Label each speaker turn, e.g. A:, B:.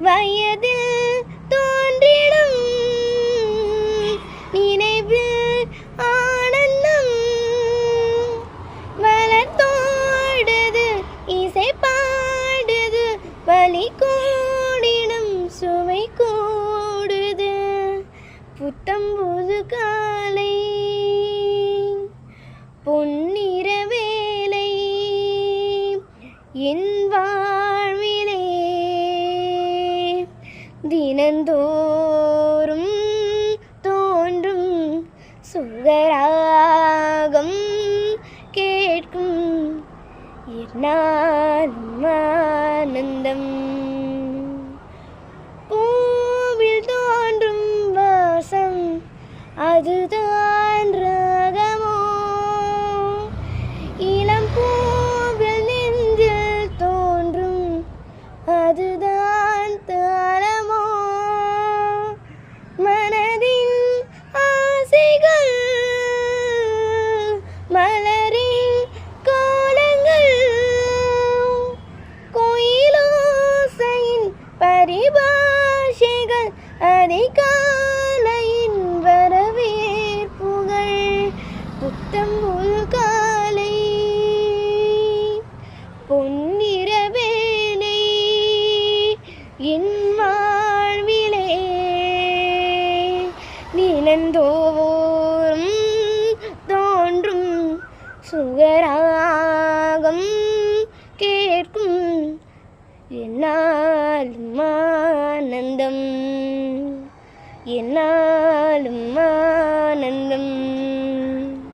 A: வயதில் தோன்றிடும் நினைவில் ஆனந்தம் வளர்த்தோடுது இசை பாடுது வலி கூடிடும் சுவை கூடுது புத்தம்புது காலை பொன்னிற வேலை என் வாழ்விலே தினந்தோறும் தோன்றும் சுகராகம் கேட்கும் என்னாலும் ஆனந்தம் பூவில் தோன்றும் வாசம் அதுதான் ராகமோ இளம் பூவில் நெஞ்சில் தோன்றும் அதுதான் தாளமோ மனதின் ஆசைகள் மலரின் கோலங்கள் கோயிலோசையின் பரிபாஷைகள் அதிகாலையின் வரவேற்புகள் புத்தம்புல் காலை பொன்னிற வேலை என் வாழ்விலே தினந்தோறும் தோன்றும் சுகராகம் கேட்கும் என்னாலும் ஆனந்தம் என்னாலும்